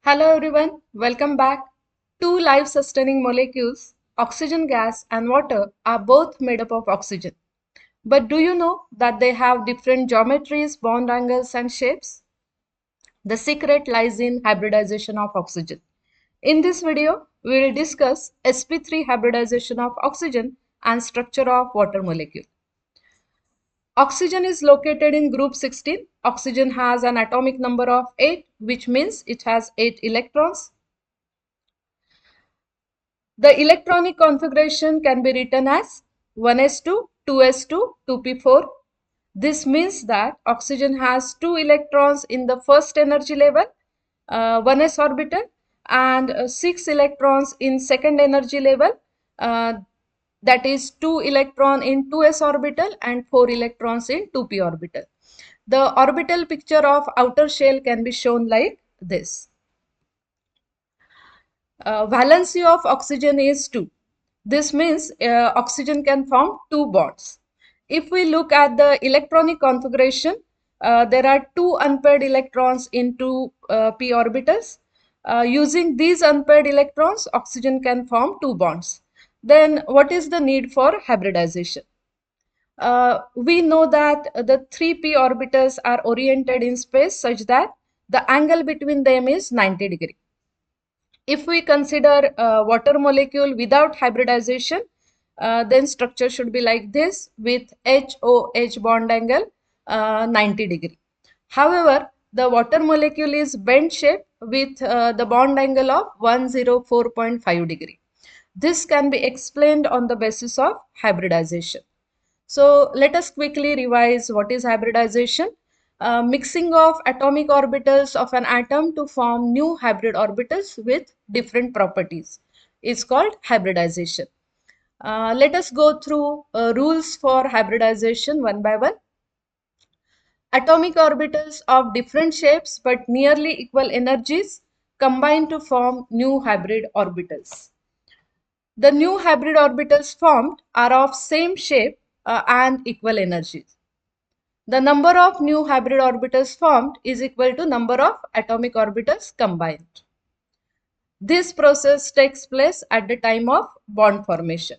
Hello everyone, welcome back. Two life sustaining molecules, oxygen gas and water, are both made up of oxygen. But do you know that they have different geometries, bond angles, and shapes? The secret lies in hybridization of oxygen. In this video, we will discuss sp3 hybridization of oxygen and structure of water molecule. Oxygen is located in group 16. Oxygen has an atomic number of 8, which means it has 8 electrons. The electronic configuration can be written as 1s2, 2s2, 2p4. This means that oxygen has 2 electrons in the first energy level, 1s orbital, and 6 electrons in second energy level, uh, that is 2 electron in 2s orbital and 4 electrons in 2p orbital. The orbital picture of outer shell can be shown like this. Valency of oxygen is 2. This means oxygen can form 2 bonds. If we look at the electronic configuration, there are 2 unpaired electrons in 2 p orbitals. Using these unpaired electrons, oxygen can form 2 bonds. Then what is the need for hybridization? We know that the 3p orbitals are oriented in space such that the angle between them is 90 degrees. If we consider water molecule without hybridization, then structure should be like this with HOH bond angle 90 degree. However, the water molecule is bent shape with the bond angle of 104.5 degree. This can be explained on the basis of hybridization. So let us quickly revise what is hybridization. Mixing of atomic orbitals of an atom to form new hybrid orbitals with different properties is called hybridization. Let us go through rules for hybridization one by one. Atomic orbitals of different shapes but nearly equal energies combine to form new hybrid orbitals. The new hybrid orbitals formed are of same shape and equal energies. The number of new hybrid orbitals formed is equal to number of atomic orbitals combined. This process takes place at the time of bond formation.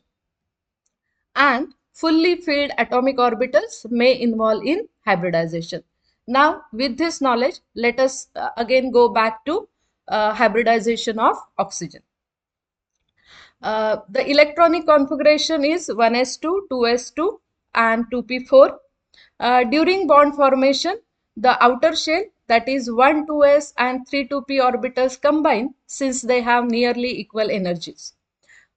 And fully filled atomic orbitals may involve in hybridization. Now, with this knowledge, let us again go back to hybridization of oxygen. The electronic configuration is 1s2, 2s2 and 2p4. During bond formation, the outer shell, that is 1 2s and 3 2p orbitals combine since they have nearly equal energies.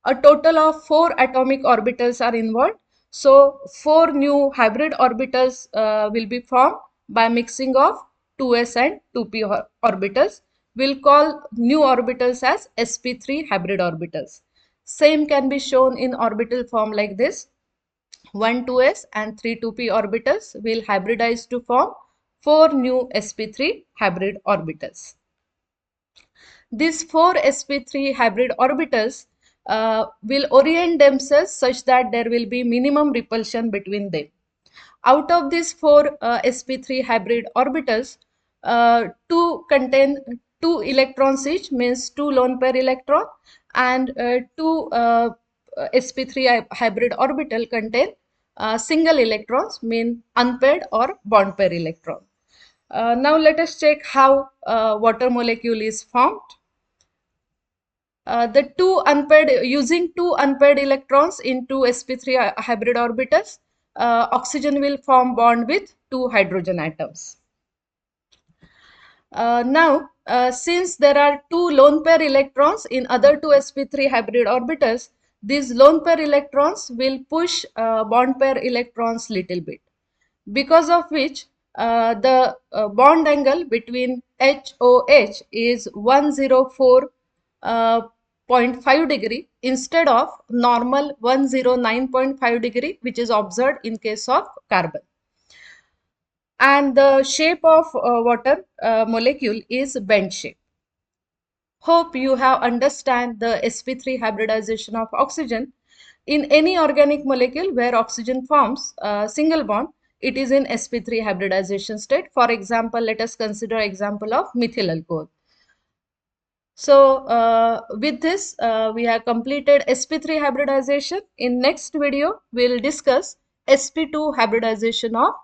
A total of 4 atomic orbitals are involved. So 4 new hybrid orbitals will be formed by mixing of 2s and 2p orbitals. We'll call new orbitals as sp3 hybrid orbitals. Same can be shown in orbital form like this. 1 2s and 3 2p orbitals will hybridize to form 4 new sp3 hybrid orbitals. These 4 sp3 hybrid orbitals will orient themselves such that there will be minimum repulsion between them. Out of these 4 sp3 hybrid orbitals, 2 contain 2 electrons each, means 2 lone pair electron, and 2 sp3 hybrid orbital contain single electrons, mean unpaired or bond pair electron. Now let us check how water molecule is formed. Using two unpaired electrons in two sp3 hybrid orbitals, oxygen will form bond with 2 hydrogen atoms. Since there are 2 lone pair electrons in other 2 sp3 hybrid orbitals, these lone pair electrons will push bond pair electrons little bit, because of which the bond angle between HOH is 104.5 degree instead of normal 109.5 degree, which is observed in case of carbon. And the shape of water molecule is bent shape. Hope you have understand the sp3 hybridization of oxygen. In any organic molecule where oxygen forms a single bond, it is in sp3 hybridization state. For example, let us consider example of methyl alcohol. So with this, we have completed sp3 hybridization. In next video, we'll discuss sp2 hybridization of